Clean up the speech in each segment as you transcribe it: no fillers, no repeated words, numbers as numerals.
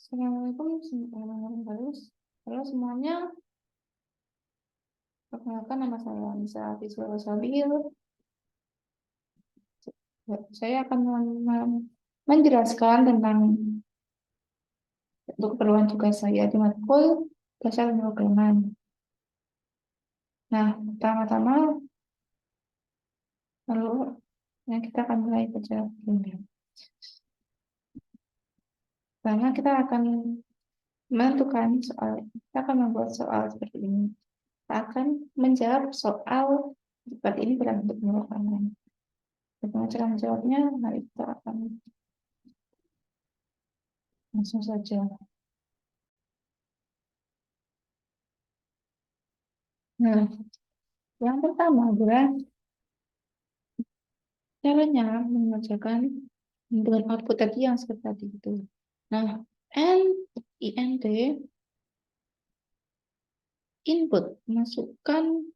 Assalamualaikum warahmatullahi wabarakatuh. Halo semuanya, perkenalkan nama saya Nisa Fiswa Sabil. Saya akan menjelaskan tentang untuk keperluan tugas saya di matkul dasar pemrograman. Nah, pertama-tama, lalu kita akan mulai baca dulu. Karena kita akan menentukan soal, kita akan membuat soal seperti ini. Kita akan menjawab soal seperti ini dalam bentuk pemrograman. Bagaimana cara menjawabnya? Mari kita akan langsung saja. Nah, yang pertama adalah caranya mengerjakan dengan output tadi yang seperti tadi itu. Nah, int input masukkan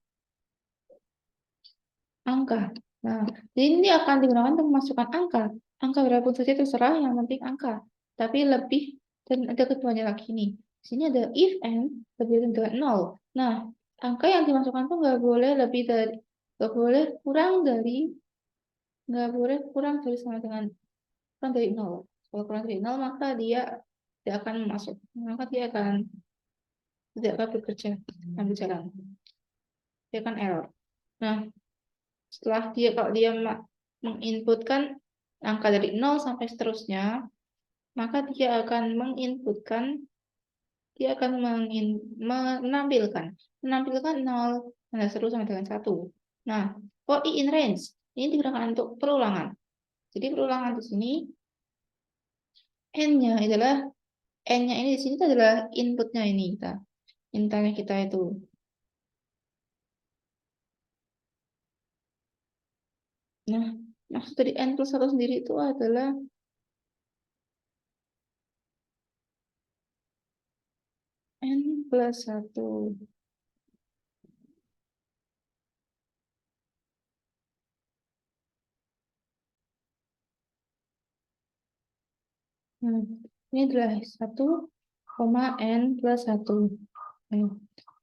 angka. Nah, jadi ini akan digunakan untuk memasukkan angka. Angka berapapun saja terserah, yang penting angka. Tapi lebih dan ada ketuanya lagi nih. Di sini ada if n lebih dari 0. Nah, angka yang dimasukkan tuh nggak boleh kurang dari sama dengan kurang dari 0. Kalau kurang dari 0 maka dia tidak akan masuk. Maka dia akan tidak akan bekerja, akan berjalan. Dia akan error. Nah, setelah kalau dia menginputkan angka dari 0 sampai seterusnya, maka dia akan menampilkan 0 dan seterusnya sampai dengan 1. Nah, for i in range ini digunakan untuk perulangan. Jadi perulangan di sini n-nya adalah n-nya ini di sini adalah inputnya ini intanya kita itu. Nah, maksud dari n plus 1 sendiri itu adalah n plus 1. Nah, ini adalah 1, n plus 1.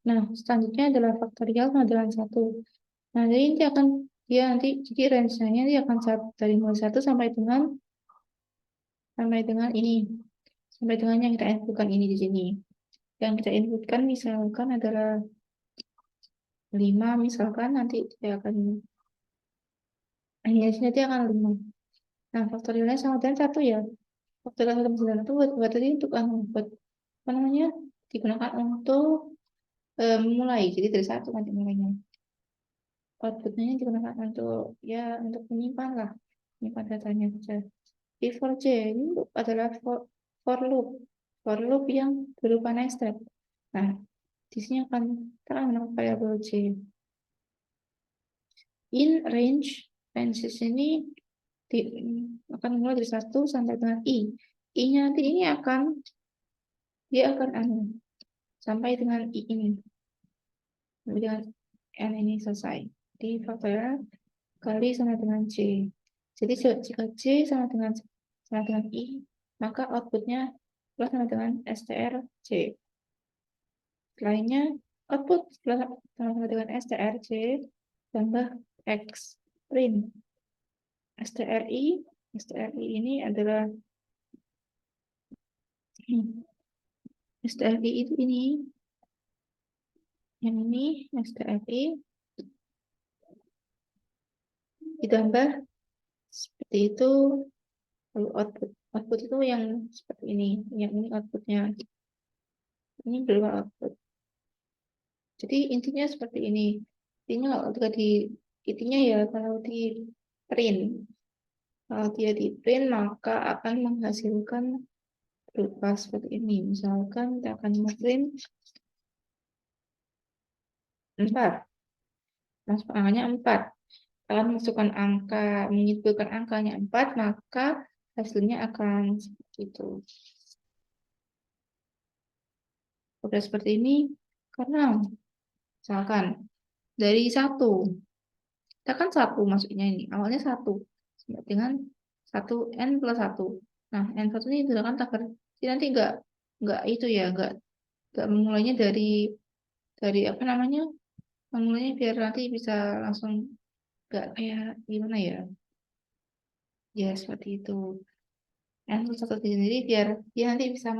Nah, selanjutnya adalah faktorial sama dengan 1. Nah, jadi jadi range-nya dia akan dari 1 sampai dengan ini. Sampai dengan yang kita inputkan ini di sini. Yang kita inputkan misalkan adalah 5, misalkan nanti dia akan ini nanti akan 5. Nah, faktorialnya sama dengan 1 ya. Faktorial 1 sama 1 buat tadi untuk buat apa namanya? Digunakan untuk memulai. Jadi dari 1 nanti mulainya. Outputnya digunakan untuk menyimpan lah. Menyimpan datanya saja. For J ini adalah for loop. For loop yang berupa nested. Nah, di sini akan terang variabel J. In range ini akan mulai dari 1 sampai dengan I. I-nya nanti ini dia akan sampai dengan I ini. Sampai dengan N ini selesai. Di faktorial kali sama dengan J. Jadi jika J sama dengan I, maka outputnya plus sama dengan strj. Lainnya output sama dengan strj tambah x print. STRI ini adalah STRI itu ini yang ini STRI ditambah seperti itu, lalu output itu yang seperti ini, yang ini outputnya, ini berupa output. Jadi intinya seperti ini. Intinya kalau di print, kalau dia di print maka akan menghasilkan berupa seperti ini. Misalkan kita akan print 4, masuk angkanya 4. Kalau masukkan menginputkan angkanya 4, maka hasilnya akan seperti itu. Udah seperti ini karena misalkan dari 1, kita kan 1 masuknya ini, awalnya 1 dengan 1 n plus 1. Nah, n 1 ini sudah kan takar, jadi nanti nggak itu ya, nggak memulainya dari apa namanya, memulainya biar nanti bisa langsung, nggak kayak gimana ya, ya seperti itu. N plus satu sendiri biar dia nanti bisa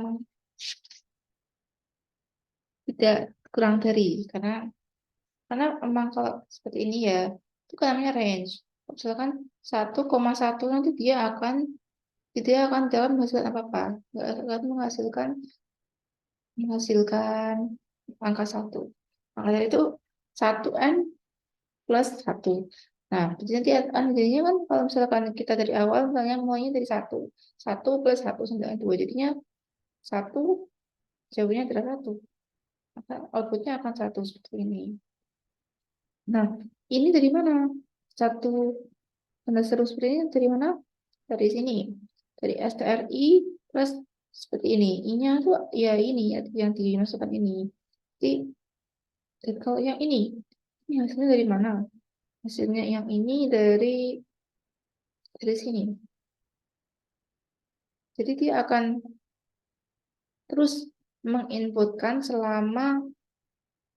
tidak kurang dari, karena emang kalau seperti ini ya, itu kan namanya range. Misalkan 1,1 nanti dia akan dalam menghasilkan apa-apa, nggak akan menghasilkan angka satu. Maka dari itu 1N plus satu. Nah, jadi nanti jadinya kan kalau misalkan kita dari awal, misalnya mulainya dari satu, satu plus satu sama dengan dua, jadinya satu, jawabannya adalah satu. Maka outputnya akan satu seperti ini. Nah, ini dari mana? Satu tanda seru seperti ini dari mana? Dari sini. Dari STRI plus seperti ini. I-nya tuh ya ini ya, yang dimasukkan ini. Jadi, kalau yang ini hasilnya dari mana? Hasilnya yang ini dari sini. Jadi dia akan terus menginputkan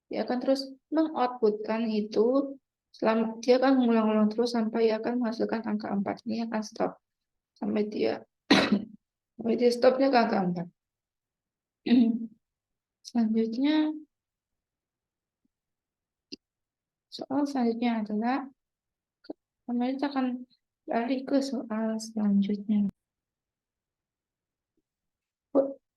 dia akan terus mengoutputkan itu selama dia akan mengulang-ulang terus sampai akan menghasilkan angka 4. Ini akan stop sampai dia stopnya ke angka 4. Selanjutnya, soal selanjutnya adalah kemarin kita akan lari ke soal selanjutnya.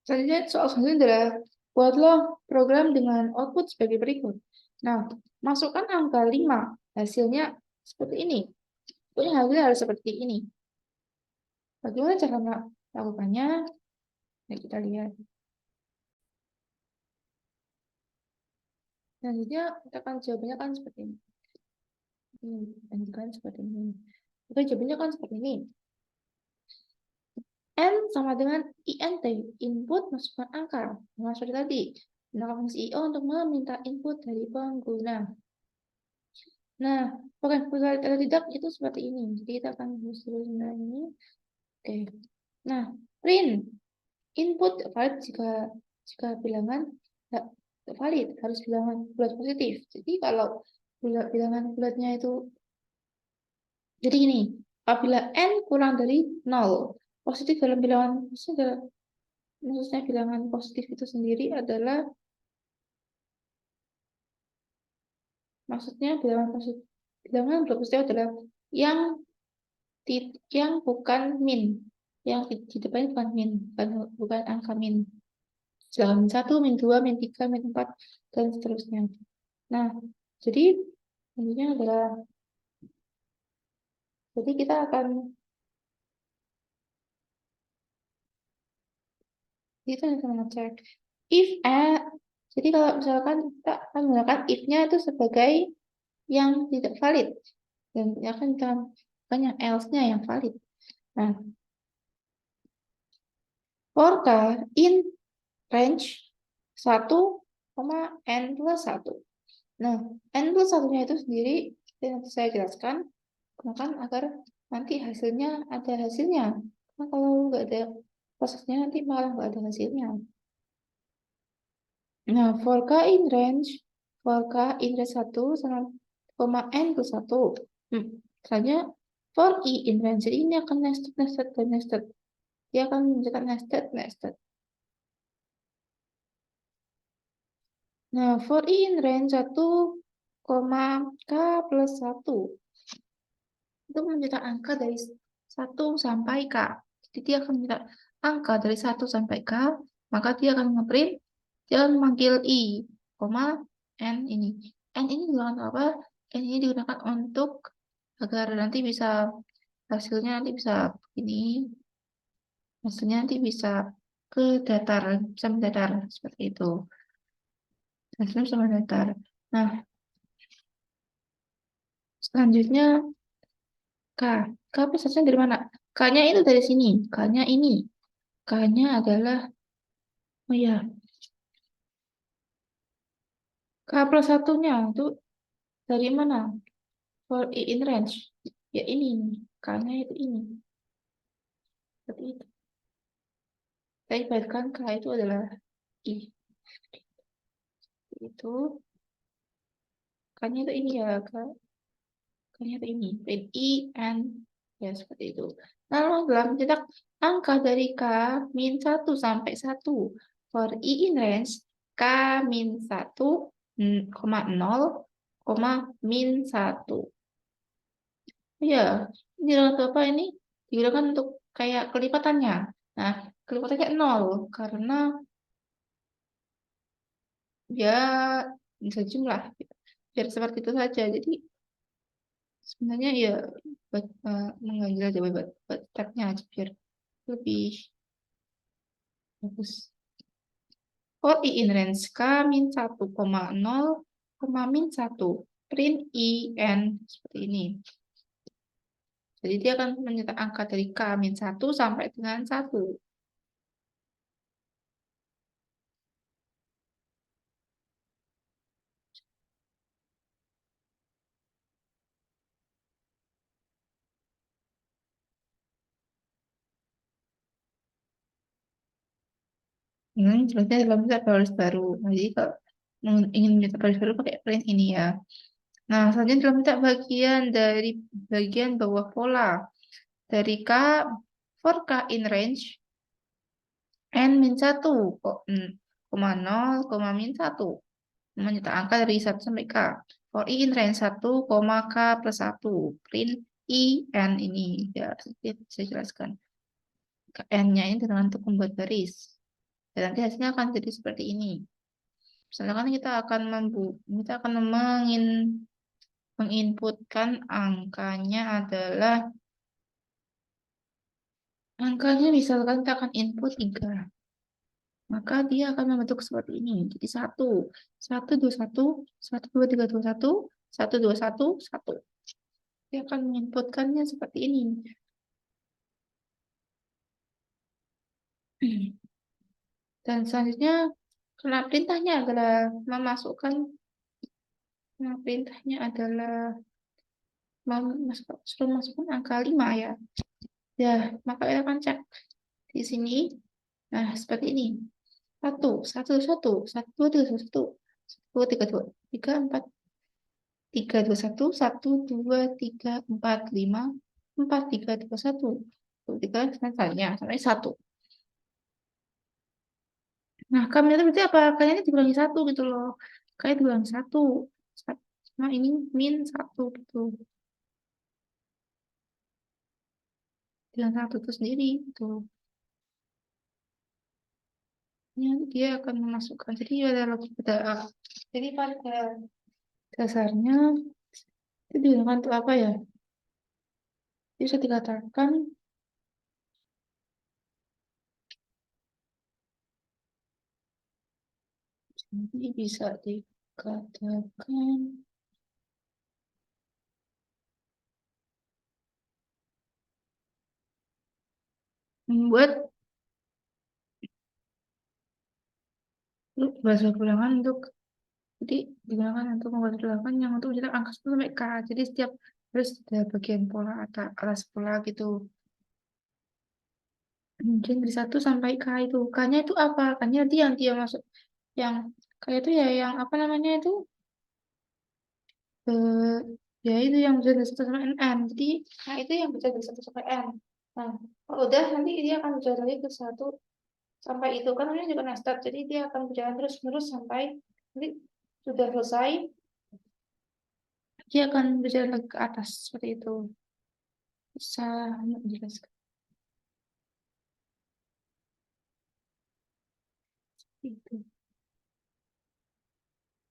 Selanjutnya, soal selanjutnya adalah buatlah program dengan output sebagai berikut. Nah, masukkan angka 5, hasilnya seperti ini. Pokoknya hasilnya harus seperti ini. Bagaimana cara melakukannya? Nah, kita lihat. Selanjutnya, kita akan jawabannya kan seperti ini. Dan kan seperti ini. Oke, jawabannya kan seperti ini. N sama dengan INT, input masukkan angka. Nah, seperti tadi, gunakan fungsi IO untuk meminta input dari pengguna. Nah, program atau tidak itu seperti ini. Jadi kita akan ini. Oke. Nah, print input valid jika bilangan tidak valid, harus bilangan bulat positif. Jadi kalau bilangan bulatnya itu, jadi ini, apabila N kurang dari 0, positif dalam bilangan, maksudnya bilangan positif itu sendiri adalah, maksudnya bilangan bulat positif adalah yang bukan min, yang di depannya bukan min, bukan angka min. Sedangkan min 1, min 2, min 3, min 4, dan seterusnya. Nah, jadi intinya adalah, jadi kita akan mengecek if jadi kalau misalkan kita akan menggunakan if-nya itu sebagai yang tidak valid, dan akan kita bukan yang else-nya yang valid. Nah, for k in range 1, n plus 1. Nah, n plus 1-nya itu sendiri nanti saya jelaskan kan agar nanti hasilnya ada hasilnya. Nah, kalau nggak ada prosesnya nanti malah nggak ada hasilnya. Nah, for k in range 1 sama n plus 1. Selanjutnya for i in range, jadi ini akan nested. Dia akan menunjukkan nested. Nah, for i in range 1, k plus 1. Itu menunjukkan angka dari 1 sampai k. Jadi dia akan minta angka dari 1 sampai k, maka dia akan ngeprint, dia akan memanggil i, n ini. N ini digunakan apa? N ini digunakan untuk agar nanti bisa hasilnya nanti bisa ini, hasilnya nanti bisa ke datar, bisa mendatar seperti itu. Hasilnya bisa mendatar. Nah, selanjutnya K. K prosesnya dari mana? K-nya itu dari sini. K-nya ini. K-nya adalah, oh ya, K plus 1-nya itu dari mana? For I in range. Ya ini. K-nya itu ini. Seperti itu. Saya ibaratkan K itu adalah I itu kan itu ini ya Kak. Ternyata ini print I N ya seperti itu. Lalu dalam mencetak angka dari K min 1 sampai 1 for I in range K min 1, 0, min 1. Ya, ini adalah apa ini? Digunakan untuk kayak kelipatannya. Nah, kelipatannya 0 karena ya bisa jumlah. Biar seperti itu saja. Jadi sebenarnya ya buat mengganjil aja buat stepnya aja biar lebih bagus. For I in range K min 1,0, min 1. Print I N seperti ini. Jadi dia akan mencetak angka dari K min 1 sampai dengan 1. Jelasnya dalam mencetak baris baru. Nah, jadi kalau ingin mencetak baris baru pakai print ini ya. Nah, selanjutnya dalam mencetak bagian dari bagian bawah pola. Dari K, for K in range, N min 1, koma 0, min 1. Mencetak angka dari 1 sampai K. For I in range 1, K plus 1. Print I, N ini. Ya, sedikit saya jelaskan. N-nya ini dengan untuk membuat baris. Dan nanti hasilnya akan jadi seperti ini. Misalkan kita akan menginputkan angkanya misalkan kita akan input 3. Maka dia akan membentuk seperti ini. Jadi 1, 1, 2, 1, 1, 2, 3, 2, 1, 1, 2, 1, 1. Dia akan menginputkannya seperti ini. Dan selanjutnya, karena perintahnya adalah memasukkan, suruh masukkan angka 5 ya. Ya, maka kita akan cek di sini. Nah, seperti ini. 1, 1, 1, 1, 2, 3, 1, 2, 3, 2, 3, 4, 3, 2, 1, 1, 2, 3, 4, 5, 4, 3, 2, 1. 3, sampai 1. Nah, kami itu berarti apa? Kalian ini dikurangi 1 gitu loh. Kalian dikurangi 1. Nah, ini min 1 gitu. Dengan 1 itu sendiri gitu. Ini dia akan memasukkan. Jadi pada logika jadi pada dasarnya itu digunakan untuk apa ya? Bisa dikatakan jadi bisa dikatakan membuat bahasa ulangan untuk jadi digunakan untuk membuat ulangan yang untuk mencetak angka 1 sampai K. Jadi setiap harus ada bagian pola atas pola gitu. Mungkin dari 1 sampai K itu. K-nya itu apa? K-nya nanti yang dia masuk. Yang K itu ya yang apa namanya itu? Eh, ya itu yang bisa dari 1 sampai N. Jadi K itu yang bisa dari 1 sampai N. Nah, kalau udah nanti dia akan berjalan lagi ke 1 sampai itu. Kan namanya juga nested. Jadi dia akan berjalan terus-menerus sampai nanti sudah selesai. Dia akan berjalan lagi ke atas seperti itu. Bisa menjelaskan itu.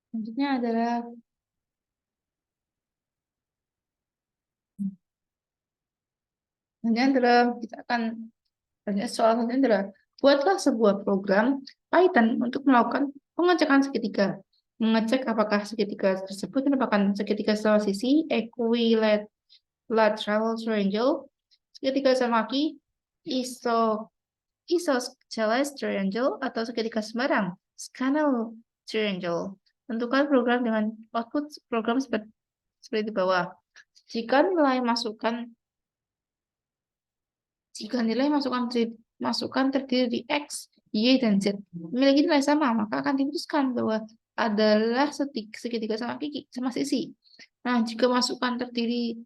Selanjutnya adalah kita akan soal selanjutnya adalah buatlah sebuah program Python untuk melakukan pengecekan segitiga. Mengecek apakah segitiga tersebut merupakan segitiga sisi equilateral triangle, segitiga samaki, isosceles triangle, atau segitiga sembarang, scanal triangle. Tentukan program dengan output program seperti di bawah. Jika nilai masukan terdiri di X, Y dan Z memiliki nilai sama, maka akan diputuskan bahwa adalah segitiga sama sisi. Nah, jika masukan terdiri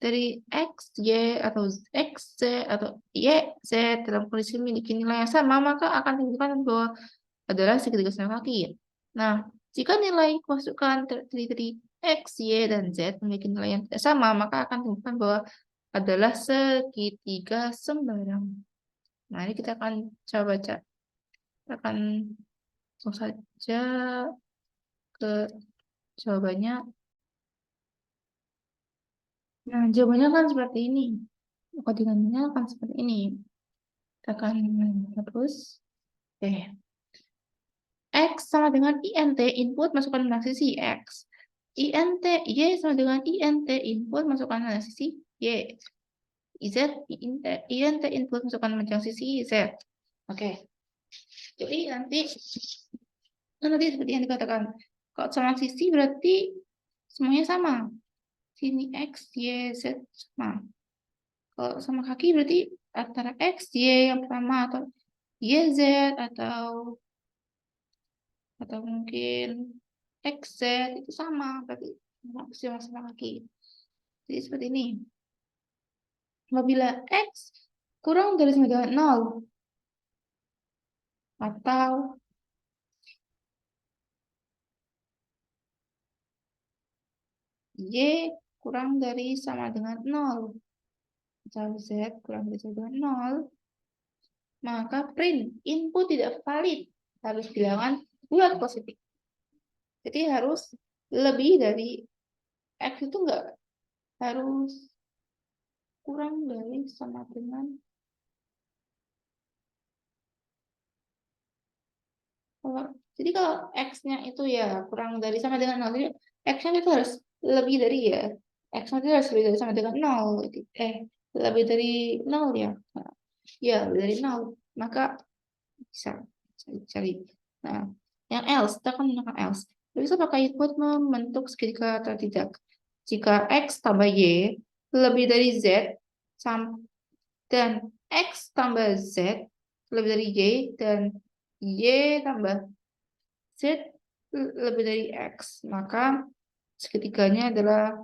dari X, Y, atau X, Z, atau Y, Z dalam kondisi memiliki nilai yang sama, maka akan ditunjukkan bahwa adalah segitiga sama kaki. Nah, jika nilai masukan terdiri dari X, Y, dan Z memiliki nilai yang tidak sama, maka akan ditunjukkan bahwa adalah segitiga sembarang. Nah, ini kita akan coba baca. Kita akan langsung saja ke jawabannya. Nah, jawabannya kan seperti ini. Kodingannya akan seperti ini. Kita akan hapus. X sama dengan INT, input masukkan dengan sisi X. INT, Y sama dengan INT, input masukkan dengan sisi Y. Z, INT, input masukkan dengan sisi Z. Oke. Jadi nanti seperti yang dikatakan. Kalau sama sisi berarti semuanya sama. Sini X, Y, Z sama. Kalau sama kaki berarti antara X, Y yang pertama atau Y, Z atau mungkin X, Z itu sama berarti sama kaki. Jadi seperti ini. Apabila X kurang dari sama dengan 0 atau Y kurang dari sama dengan 0 atau Z kurang dari sama dengan 0, maka print input tidak valid, harus bilangan bulat positif. Jadi harus lebih dari X itu enggak harus kurang dari sama dengan jadi kalau X-nya itu ya kurang dari sama dengan 0, jadi X-nya itu harus lebih dari ya. X-nya itu harus lebih dari sama dengan 0. Lebih dari 0 ya. Nah, ya, lebih dari 0. Maka bisa cari. Nah, yang else, kita akan menggunakan else. Bisa pakai input membentuk segitiga atau tidak. Jika X tambah Y lebih dari Z dan X tambah Z lebih dari Y dan Y tambah Z lebih dari X, maka seketiganya adalah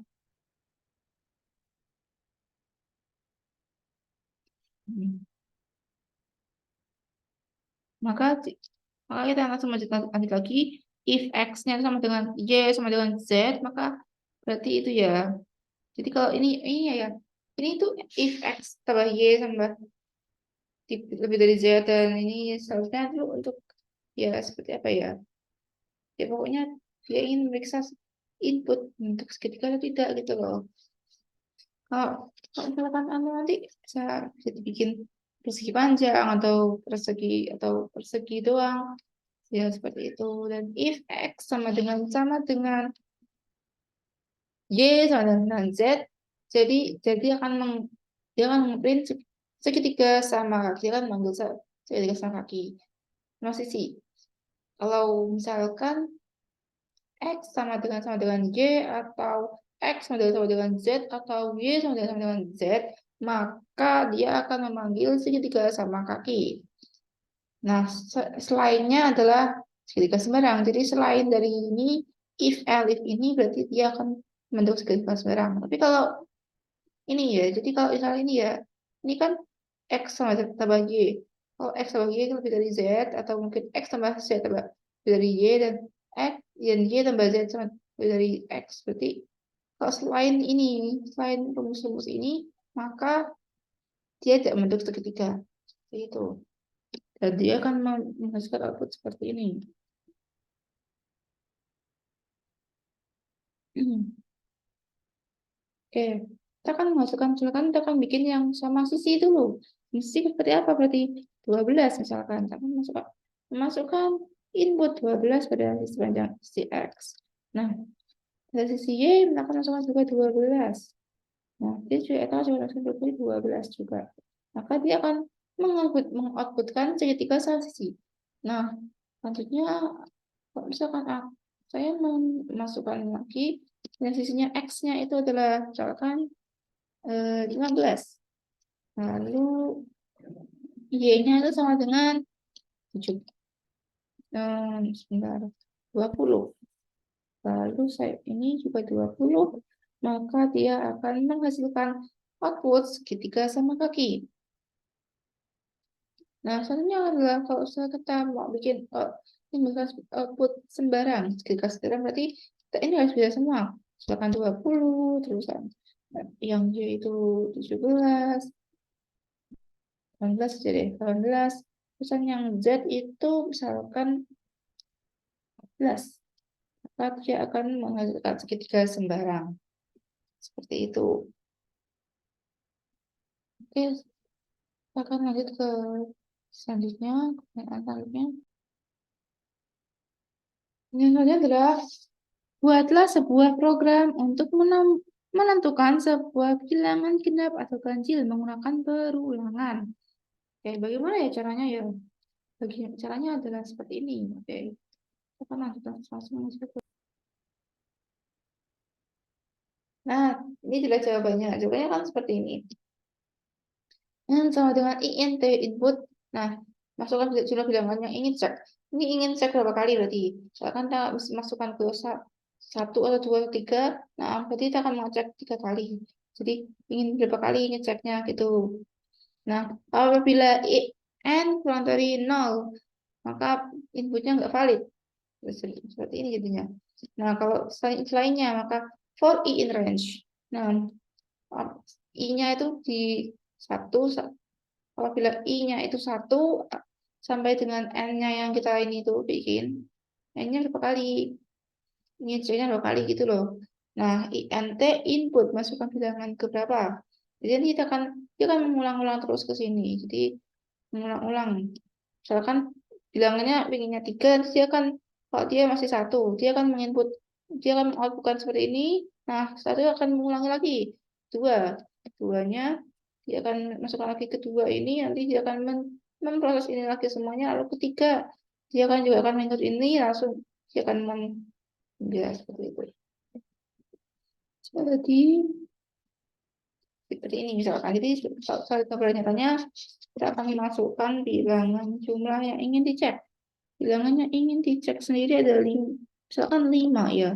maka kita langsung lanjut lagi. If X-nya sama dengan Y sama dengan Z, maka berarti itu ya. Jadi kalau ini ya. Ini itu if X tambah Y sama lebih dari Z dan ini seharusnya itu untuk ya seperti apa ya? Ya pokoknya dia ingin memeriksa input untuk segitiga atau tidak gitu loh. Kalau misalkan Anda nanti bisa dibikin persegi panjang atau persegi doang ya seperti itu. Dan if X sama dengan Y sama dengan Z, jadi dia akan ngeprint segitiga sama kaki, kan manggil segitiga sama kaki. Masih sih. Kalau misalkan X sama dengan Y atau X sama dengan Z atau Y sama dengan Z, maka dia akan memanggil segitiga sama kaki. Nah, selainnya adalah segitiga sembarang. Jadi selain dari ini, if elif ini berarti dia akan membentuk segitiga sembarang. Tapi kalau ini ya, jadi kalau misalnya ini ya, ini kan X sama Z tambah Y. Kalau X tambah Y itu lebih dari Z, atau mungkin X tambah Z tambah lebih dari Y, dan Y tambah Z sama lebih dari X. Berarti kalau selain rumus-rumus ini, maka dia tidak membentuk segitiga. Seperti itu. Dan dia akan menghasilkan output seperti ini. Oke, kita akan kita akan bikin yang sama sisi dulu. Sisi seperti apa? Berarti 12 misalkan. Kita akan masukkan input 12 pada sisi panjang sisi X. Nah, dari sisi Y, kita akan masukkan juga 12. Nah, dia juga akan masukkan 12 juga. Maka dia akan mengoutputkan segitiga sama sisi. Nah, selanjutnya, kalau misalkan saya memasukkan lagi, dan sisinya X-nya itu adalah misalkan 15. Lalu Y-nya itu sama dengan 7, sebentar, 20. Lalu saya ini juga 20, maka dia akan menghasilkan output segitiga sama kaki. Nah, satunya adalah kalau kita mau bikin menimbulkan output sembarang, segitiga sembarang berarti kita ini harus bisa semua. Misalkan 20, terusan yang Y itu 17, 18 jadi 18, terusan yang Z itu misalkan 14. Maka dia akan menghasilkan segitiga sembarang. Seperti itu. Oke, kita akan lanjut ke selanjutnya. Pertanyaan selanjutnya. Yang selanjutnya adalah buatlah sebuah program untuk menentukan sebuah bilangan genap atau ganjil menggunakan perulangan. Oke, bagaimana ya caranya ya? Caranya adalah seperti ini. Oke, kita akan langsung masuk. Nah, ini sudah jawabannya. Jawabannya kan seperti ini. Sama dengan int input. Nah, masukkan jumlah bilangan yang ingin cek. Ini ingin cek berapa kali berarti? Misalkan kita masukkan ke 1 atau 2 atau 3. Nah, berarti kita akan mengecek 3 kali. Jadi ingin berapa kali ingin ceknya gitu. Nah, apabila n kurang dari 0, maka inputnya nggak valid. Seperti ini jadinya. Nah, kalau selainnya maka for i in range. Nah, i-nya itu di 1. Apabila i-nya itu 1 sampai dengan n-nya yang kita ini tuh bikin, n-nya berapa kali? Ini c-nya berapa kali gitu loh. Nah, int input masukkan bilangan ke berapa? Jadi nanti dia akan mengulang-ulang terus ke sini. Jadi mengulang-ulang. Misalkan bilangannya pinginnya 3, dia akan kalau dia masih 1, dia akan mengoutputkan seperti ini. Nah, 1 akan mengulangi lagi 2. 2-nya dia akan masukkan lagi ke 2 ini, nanti dia akan memproses ini lagi semuanya, lalu ketiga dia akan juga akan mengikut ini, langsung dia akan ya, seperti itu. Jadi seperti ini misalkan. Jadi saat nyatanya kita akan memasukkan bilangan jumlah yang ingin dicek. Bilangannya ingin dicek sendiri ada 5, misalkan 5 ya.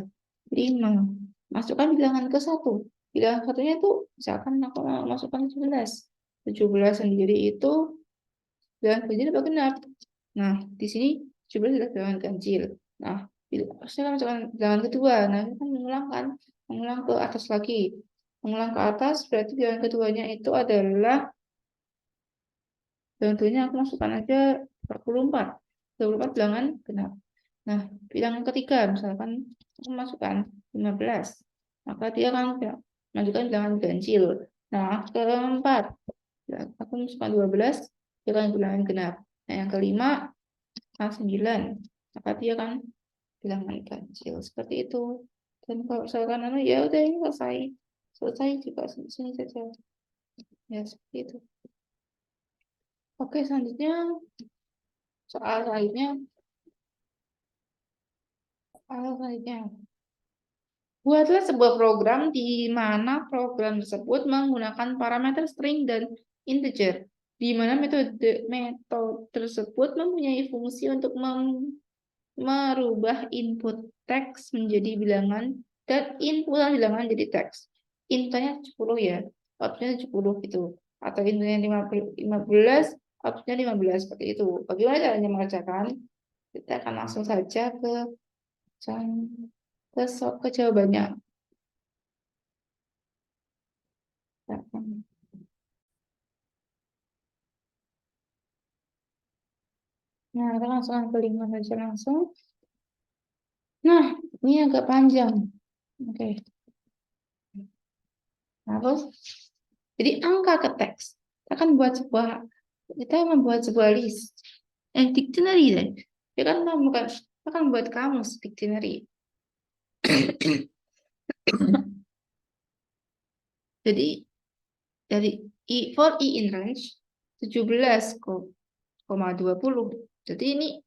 5. Masukkan bilangan ke 1. Bilangan satunya itu misalkan aku mau masukkan 17. 17 sendiri itu bilangan ganjil apa genap? Nah, di sini 17 adalah bilangan ganjil. Nah, saya akan masukkan bilangan kedua. Nah, kita kan mengulang ke atas lagi. Mengulang ke atas berarti bilangan keduanya itu adalah bilangan keduanya aku masukkan aja 44. 24 bilangan genap. Nah, bilangan ketiga misalkan aku masukkan 15. Maka dia akan menunjukkan bilangan ganjil. Nah, keempat aku masukkan 12, dia akan bilangan genap. Nah, yang kelima 9. Maka dia akan bilangan ganjil. Seperti itu. Dan kalau misalkan ya udah ini selesai. Selesai juga sini saja. Ya, seperti itu. Oke, selanjutnya soal lainnya. Buatlah sebuah program di mana program tersebut menggunakan parameter string dan integer, di mana metode tersebut mempunyai fungsi untuk merubah input teks menjadi bilangan dan input bilangan jadi teks. Inputnya 10 ya, outputnya 10 gitu. Atau inputnya 15, outputnya 15 seperti itu. Bagaimana caranya mengerjakan? Kita akan langsung saja ke jawabannya. Nah, kita langsung ke 5 saja langsung. Nah, ini agak panjang. Oke. Terus, jadi angka ke teks. Kita membuat sebuah list. Dictionary deh. Kita kan buat kamus dictionary. Jadi, dari for i in range 17,20. Jadi ini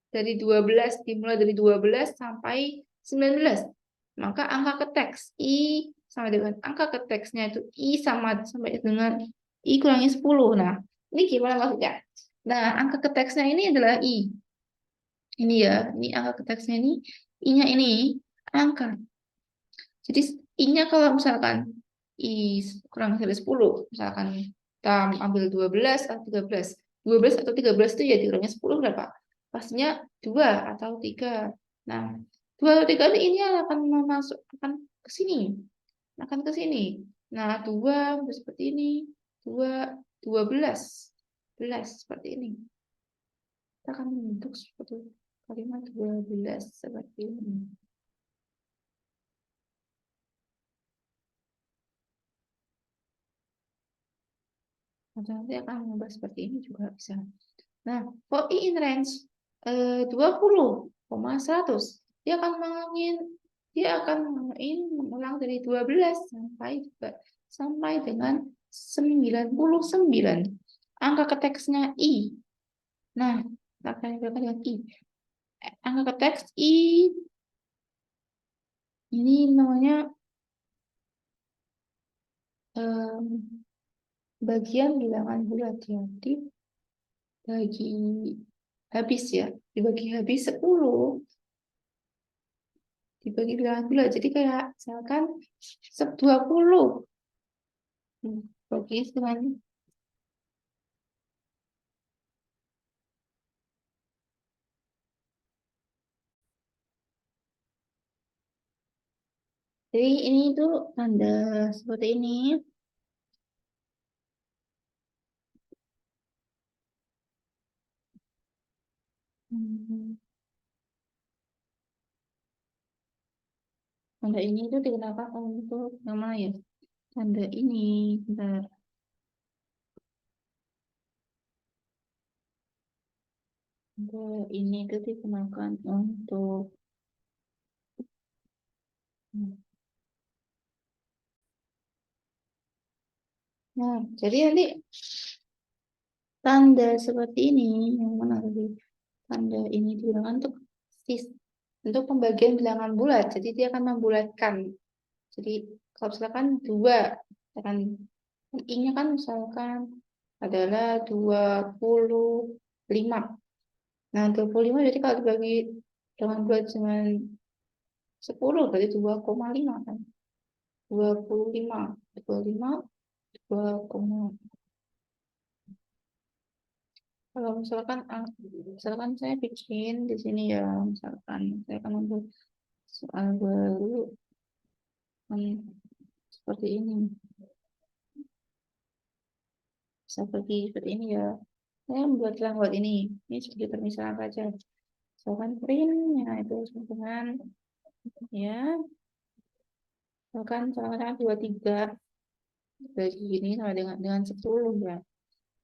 dari 12, dimulai dari 12 sampai 19. Maka angka ke teks i sama dengan angka ke teksnya itu i sampai dengan i kurangi 10. Nah, ini gimana maksudnya? Nah, angka ke teksnya ini adalah I. Ini ya, ini angka ke teksnya ini, I-nya ini angka. Jadi I-nya kalau misalkan I kurang dari 10, misalkan kita ambil 12 atau 13. 12 atau 13 itu ya dikurangnya 10 berapa? Pastinya 2 atau 3. Nah, 2 atau 3 ini akan masuk akan ke sini. Akan ke sini. Nah, 2 seperti ini. 2 12 belas seperti ini. Kita akan membentuk suatu kalimat 12 seperti ini. Atau nanti akan mengubah seperti ini juga bisa. Nah, for I in range 20,100, dia akan mengulang dari 12 sampai dengan 99. Angka ke teksnya I. Nah, angka dengan I. Angka ke teks I ini namanya bagian bilangan bulat ya. Bagi habis ya, dibagi habis 10, dibagi bilangan bulat. Jadi kayak misalkan 20 bagi dengan, jadi ini tuh tanda seperti ini. Hmm, Tanda ini itu digunakan untuk nama ya. Tanda ini, bentar. Tanda ini itu digunakan untuk, nah, jadi nanti tanda seperti ini yang mana tadi? Tanda ini digunakan untuk untuk pembagian bilangan bulat. Jadi dia akan membulatkan. Jadi kalau misalkan 2, akan I-nya kan misalkan adalah 25. Nah, 25 jadi kalau dibagi dengan bulat dengan 10 berarti 2,5 kan. 25, 25, 2, kalau misalkan saya bikin di sini ya, misalkan saya akan membuat soal baru seperti ini. Seperti ini ya. Saya membuat buat ini. Ini sebagai permisalan saja. Misalkan printnya itu dengan ya, misalkan 23 bagi ini sama dengan 10 ya.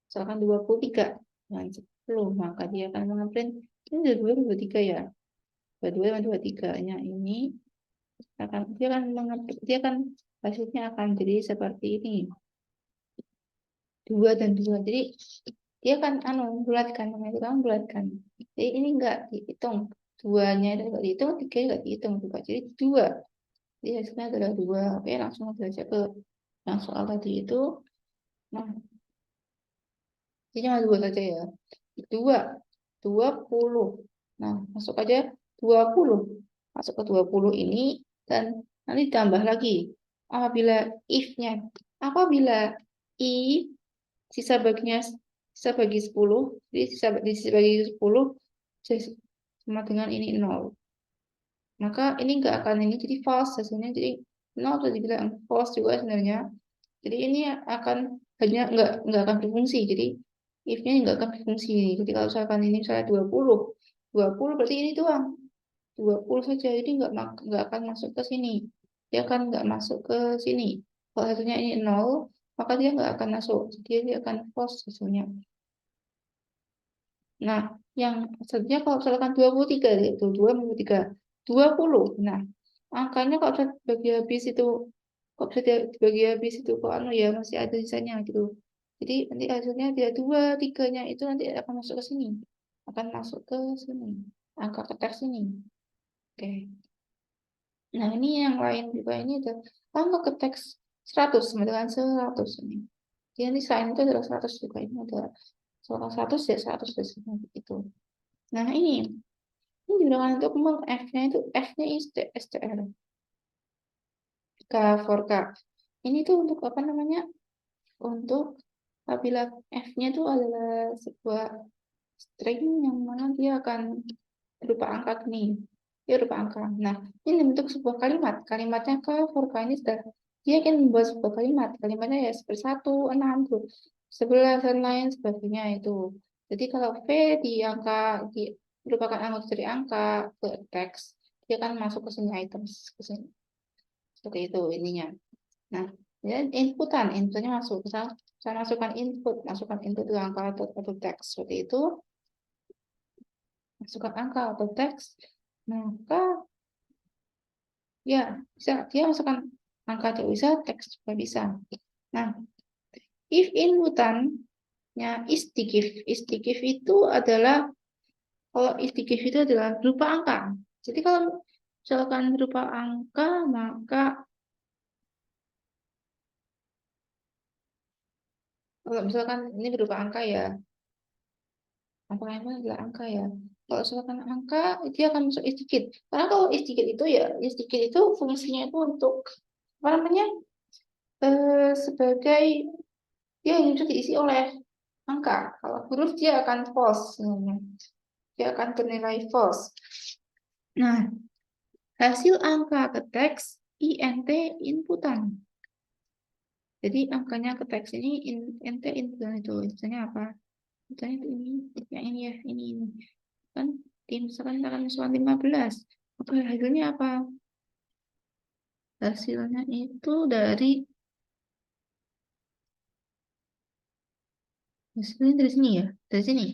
Misalkan 23 dengan 10, maka dia akan mengeprint ini ada 23 ya. 22 dan 23-nya ini dia akan hasilnya akan jadi seperti ini. 2 dan 2. Jadi dia kan bulatkan, namanya itu kan bulatkan. Jadi ini enggak dihitung. 2-nya itu enggak dihitung, 3 enggak dihitung juga. Jadi 2. Jadi hasilnya adalah 2. Oke, langsung saja ke yang soal tadi itu. Nah, ini cuma 2 saja ya. 2, 20. Nah, masuk aja 20. Masuk ke 20 ini dan nanti tambah lagi. Apabila if-nya, apabila if sisa baginya sisa bagi 10, jadi sisa bagi 10 sama dengan ini 0, maka ini enggak akan ini jadi false hasilnya, jadi 0 bisa dibilang false juga sebenarnya. Jadi ini akan hanya enggak akan berfungsi, jadi if-nya enggak akan berfungsi. Jadi kalau misalkan ini misalnya 20 berarti ini doang 20 saja, jadi enggak akan masuk ke sini, dia akan enggak masuk ke sini. Kalau hasilnya ini 0, maka dia enggak akan masuk, jadi dia akan false hasilnya. Nah, yang selanjutnya kalau misalkan 23, itu 23, 20. Nah, angkanya kalau bisa dibagi habis itu, kok bisa dibagi habis itu, kok ya masih ada sisanya gitu. Jadi nanti hasilnya dia 2, 3-nya itu nanti akan masuk ke sini. Akan masuk ke sini. Angka ke teks ini. Oke. Nah, ini yang lain juga, ini ada angka ke teks 100 sama dengan 100 ini. Jadi nanti selain itu adalah 100 juga, ini ada Soal 100 ya 100 itu. Nah, ini digunakan untuk F-nya itu F-nya STR. K for K. Ini tuh untuk apa namanya? Untuk apabila F-nya itu adalah sebuah string yang mana dia akan berupa angka nih. Dia berupa angka. Nah, ini bentuk sebuah kalimat. Kalimatnya K for K ini sudah dia akan membuat sebuah kalimat. Kalimatnya ya seperti 1, 6, 11 dan lain sebagainya itu. Jadi kalau V di angka di merupakan anggota dari angka ke teks, dia akan masuk ke sini items ke sini. Seperti itu ininya. Nah, ya inputnya masuk. Saya masukkan input ke angka atau teks seperti itu. Masukkan angka atau teks, maka ya bisa dia masukkan angka juga bisa, teks juga bisa. Nah, if inputannya is itu adalah kalau is itu adalah berupa angka. Jadi kalau misalkan berupa angka, maka kalau misalkan ini berupa angka ya, apa namanya adalah angka ya. Kalau misalkan angka, dia akan masuk is digit. Karena kalau is digit itu ya, is digit itu fungsinya itu untuk apa namanya? Sebagai dia yang itu diisi oleh angka. Kalau huruf dia akan false, dia akan bernilai false. Nah, hasil angka ke teks int inputan. Jadi angkanya ke teks ini int inputan itu misalnya apa? Misalnya itu ini, yang ini ya, ini kan misalkan akan misalkan 15. Oke, hasilnya apa? Hasilnya itu hasilnya dari sini ya, dari sini.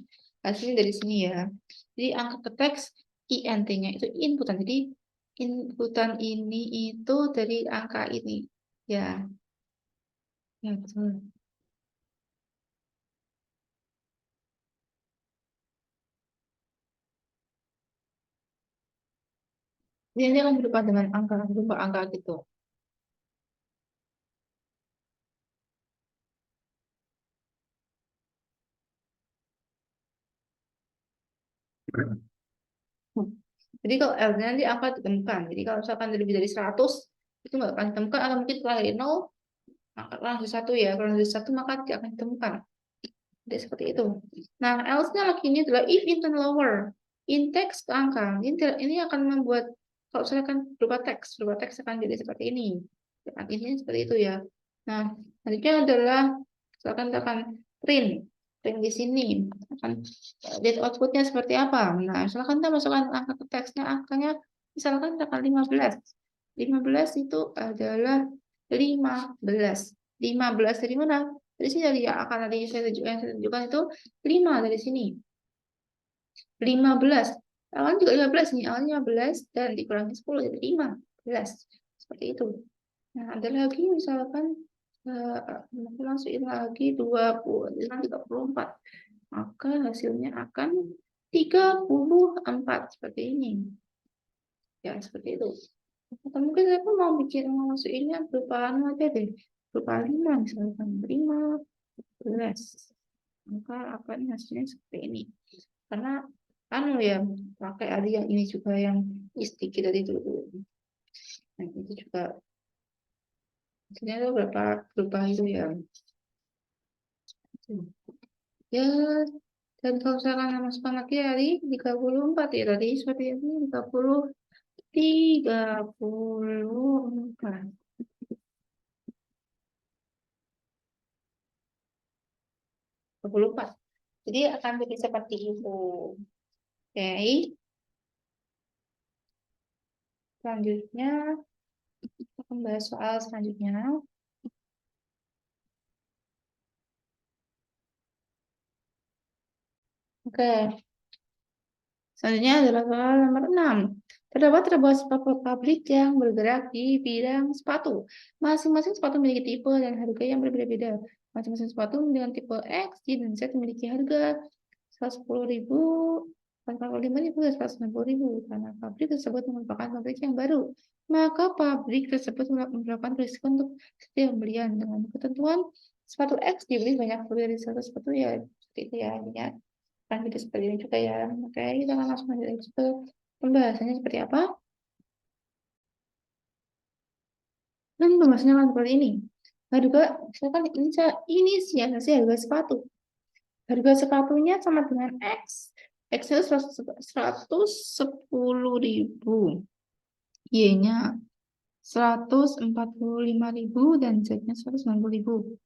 Hasilnya dari sini ya. Jadi angka ke teks int-nya itu inputan. Jadi inputan ini itu dari angka ini. Ya, ya betul. Jadi ini akan berupa dengan angka, berupa angka gitu. Hmm. Jadi kalau L-nya nanti angka ditemukan. Jadi kalau misalkan lebih dari 100, itu nggak akan ditemukan. Atau mungkin setelah dari 0, maka langsung 1 ya. Kalau dari 1, maka tidak akan ditemukan. Jadi seperti itu. Nah, else-nya lagi ini adalah if intent lower. In text ke angka. Ini akan membuat, kalau saya kan berupa teks akan jadi seperti ini. Ini seperti itu ya. Nah, selanjutnya adalah, misalkan akan print. Print di sini. Akan lihat outputnya seperti apa. Nah, misalkan kita masukkan angka ke teksnya, angkanya misalkan akan 15. 15 itu adalah 15. 15 dari mana? Dari sini dari ya, akan tadi saya tunjukkan itu 5 dari sini. 15. Awalnya juga 15 nih, awalnya 15 dan dikurangi 10 jadi 15. Seperti itu. Nah, ada lagi misalkan masukin lagi 20, jadi 34. Maka hasilnya akan 34 seperti ini. Ya, seperti itu. Atau mungkin saya pun mau masukinnya berupa aja deh. Berupa 5 misalkan 15. Maka akan hasilnya seperti ini. Karena anu ya pakai ada yang ini juga yang sedikit tadi itu. Nah, itu juga hasilnya itu berapa itu ya. Ya, dan kalau misalkan masukkan lagi hari 34 ya tadi seperti ini 34. 34. Jadi akan jadi seperti itu. Oke, selanjutnya kita akan bahas soal selanjutnya. Oke, selanjutnya adalah soal nomor 6. Terdapat beberapa pabrik yang bergerak di bidang sepatu. Masing-masing sepatu memiliki tipe dan harga yang berbeda-beda. Masing-masing sepatu dengan tipe X, Y, dan Z memiliki harga 110.000, 145.000, dan 190.000. Karena pabrik tersebut merupakan pabrik yang baru, maka pabrik tersebut menerapkan risiko untuk setiap pembelian dengan ketentuan sepatu X dibeli banyak dari satu sepatu ya seperti itu ya. Ya, kan gitu seperti ini juga ya. Oke, kita akan langsung lanjut aja ke pembahasannya seperti apa. Dan pembahasannya akan seperti ini. Harga, misalkan ini sih harga sepatu. Harga sepatunya sama dengan X. X itu 110.000. Y-nya 145.000 dan Z-nya 190.000.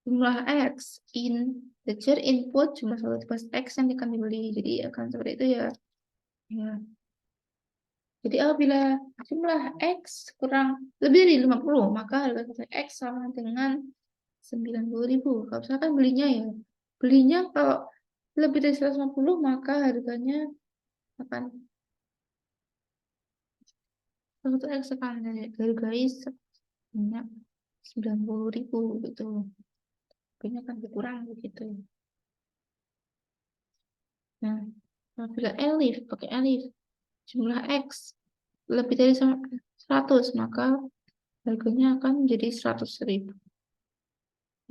Jumlah X integer input jumlah satu plus X yang akan dibeli. Jadi akan seperti itu ya. Ya. Jadi apabila jumlah X kurang lebih dari 50, maka harga satu X sama dengan 90.000. Kalau misalkan belinya kalau lebih dari 150, maka harganya akan satu X akan dihargai sebanyak 90.000 gitu. Harganya akan berkurang begitu. Nah, apabila pakai elif, jumlah X lebih dari 100, maka harganya akan menjadi 100.000.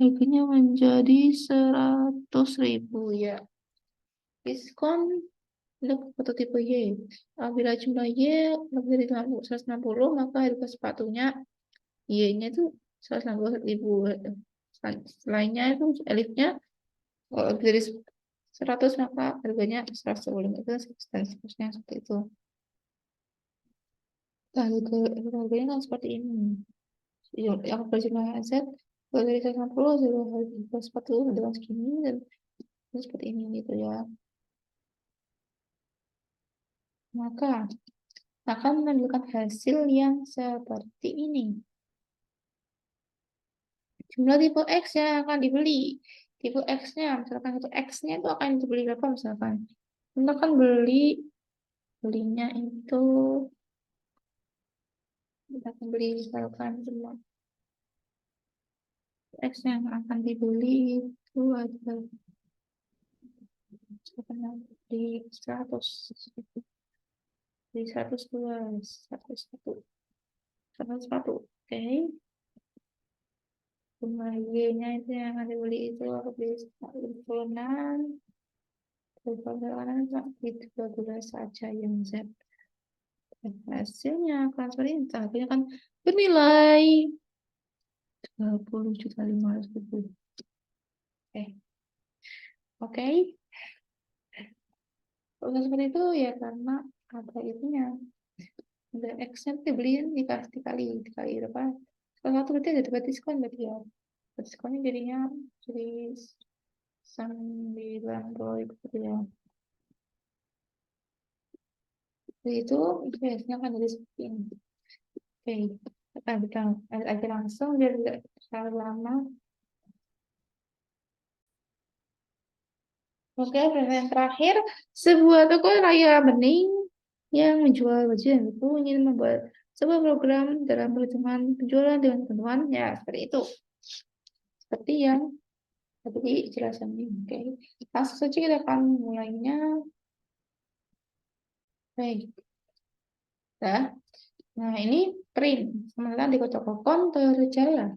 Harganya menjadi 100.000 ya. Diskon untuk foto tipe Y. Apabila jumlah Y lebih dari 160, maka harga sepatunya Y-nya itu 160.000. Selainnya itu elifnya kalau lebih dari 100 maka harganya 110 itu dan seterusnya seperti itu. Nah, harganya kan seperti ini. Yang berjumlah Z kalau dari 160 harga sepatu dengan segini dan seperti ini gitu ya. Maka akan menunjukkan hasil yang seperti ini. Jumlah tipe X yang akan dibeli. Tipe X-nya, misalkan satu X-nya itu akan dibeli berapa misalkan. Kita kan belinya itu, kita akan beli misalkan semua X yang akan dibeli itu ada di 100, di 102, 101, 101. Oke. Jumlah Y-nya itu yang akan dibeli itu aku beli 56. Perjalanan di 12 saja yang Z. Dan hasilnya transfer perintah akhirnya kan bernilai 20.500.000. Oke. Proses seperti itu ya karena ada itunya. Ada X-nya dikali berapa? Kalau satu berarti ada dapat diskon berarti ya. Diskonnya jadinya jadi 90 gitu ya. Jadi itu biasanya akan jadi seperti ini. Oke, kita aja langsung biar tidak terlalu lama. Oke, yang terakhir, sebuah toko raya bening yang menjual baju dan buku ingin membuat sebuah program dalam perhitungan penjualan dengan ketentuan ya seperti itu. Seperti yang tadi jelasan ini. Oke, langsung saja kita akan mulainya. Baik, nah, nah ini print. Sementara di Kocokokon terjaya.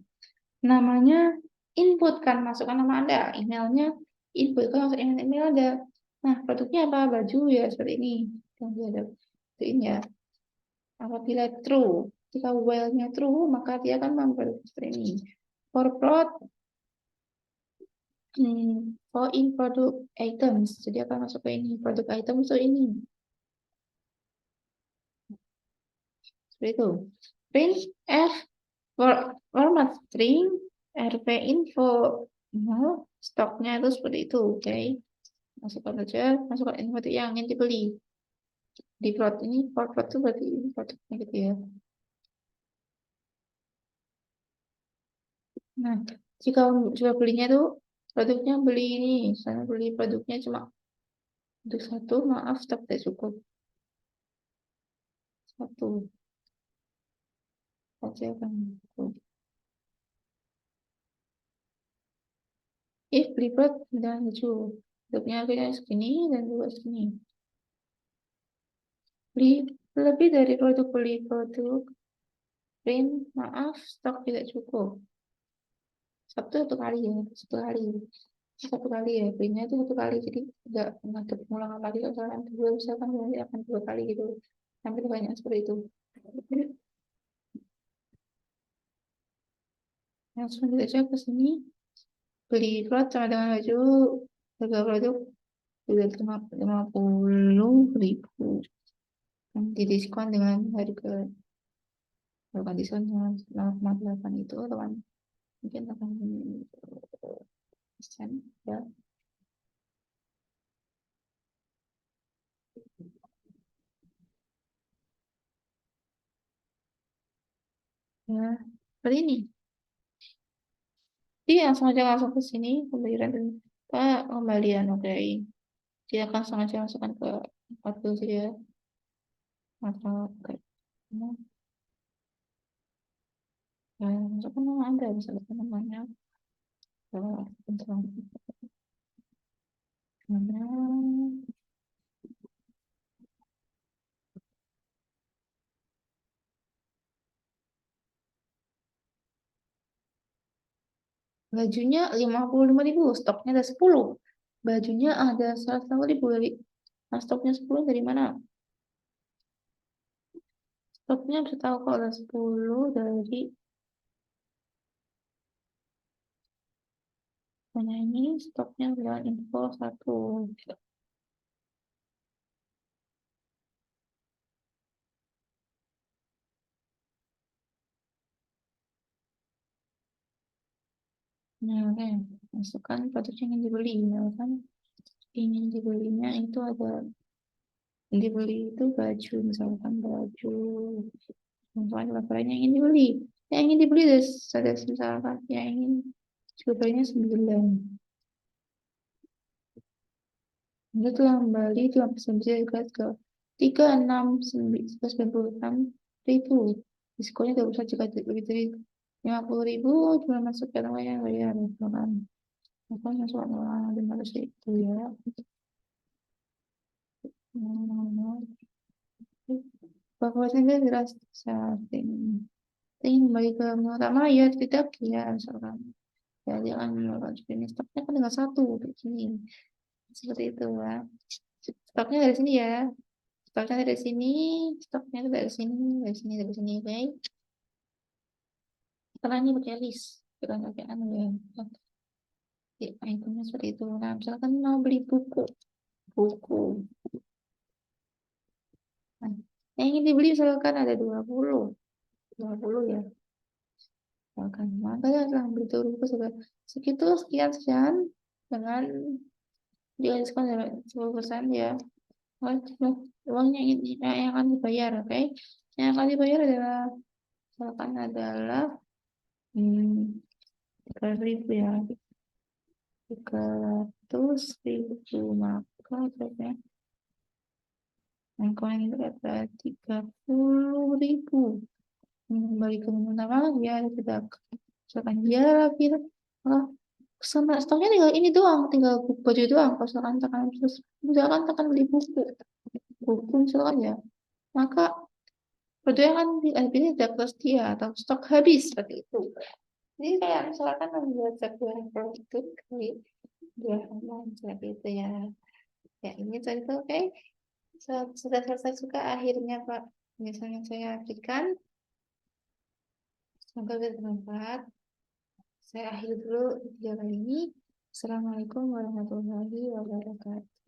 Namanya input kan, masukkan nama Anda, emailnya input kan masuk email ada. Nah, produknya apa? Baju ya seperti ini. Yang ada ini ya. Apabila true, jika while-nya true, maka dia akan memproduksi seperti ini. For prod, for in product items, jadi akan masuk ke ini. Produk item itu ini. Seperti itu. Print F format string RP info. No, stoknya itu seperti itu, oke. Masukkan saja, masukkan info yang ingin dibeli. Di plot ini, plot itu berarti ini produknya gitu ya. Nah, jika jual belinya tuh produknya beli ini, saya beli produknya cuma untuk satu, maaf, stok tidak cukup. Satu saja kan. Beli produk dan jual. Produknya harganya segini dan juga segini. Beli lebih dari beli produk print, maaf, stok tidak cukup. Sabtu satu kali ya, satu kali ya, belinya itu satu kali, jadi nggak ada pengulangan lagi. Kalau misalkan dua, misalkan nanti akan dua kali gitu, hampir banyak seperti itu. Langsung aja ke sini, beli plat sama dengan baju, harga produk juga 50.000, di diskon dengan harga, bukan diskon dengan 0,8 itu teman, mungkin 8% ya. Ya, seperti ini. Dia langsung aja langsung ke sini pembayaran dan kembalian, oke. Dia akan sengaja masukkan ke kartu dia atau ke ya, masukkan nama Anda, misalkan namanya untuk mana, bajunya 55.000, stoknya ada 10, bajunya ada 100.000 dari, nah, stoknya 10 dari mana? Stoknya bisa tahu kalau ada 10 dari mana ini, stoknya adalah info satu. Nah, oke, masukkan produk yang ingin dibeli, misalkan ingin dibelinya itu ada, yang dibeli itu baju, misalkan baju, misalkan laporannya yang ingin dibeli, yang ingin dibeli ada misalkan yang ingin jumlahnya 9, itu telah kembali telah bisa ke 36.996.000, diskonnya 21 jika lebih dari 50.000, cuma masuk ke namanya bayar, misalkan apa masuk orang 500 itu ya. Bahwa saya jelas setting, kembali ke pertama ya tidak ya, misalkan ya jangan melakukan screening, stoknya kan tinggal satu di sini, seperti itu ya. Stoknya dari sini ya, stoknya dari sini, stoknya dari sini, dari sini, dari sini, oke. Setelah ini pakai list, kita pakai anu ya, ya itemnya seperti itu. Nah misalkan mau beli buku, nah, yang ingin dibeli misalkan ada 20 ya, misalkan makanya telah beli buku segitu sekian sekian dengan dia diskon 10% ya. Uangnya yang akan dibayar, oke? Yang akan dibayar adalah, misalkan adalah 3.000 ya, 300.000, maka berarti yang koin itu ada 30.000. Kembali ke menu utama ya, tidak, misalkan dia lagi oh, sama stoknya tinggal ini doang, tinggal buku baju doang. Kalau misalkan tekan terus, misalkan tekan beli buku misalkan ya, maka produk kan pilih tidak tersedia atau stok habis seperti itu. Jadi kayak misalkan membuat sebuah produk di dua halaman seperti itu ya. Ya ini tadi itu oke. Sudah selesai juga akhirnya Pak. Misalnya saya berikan. Semoga bermanfaat. Saya akhiri dulu video kali ini. Assalamualaikum warahmatullahi wabarakatuh.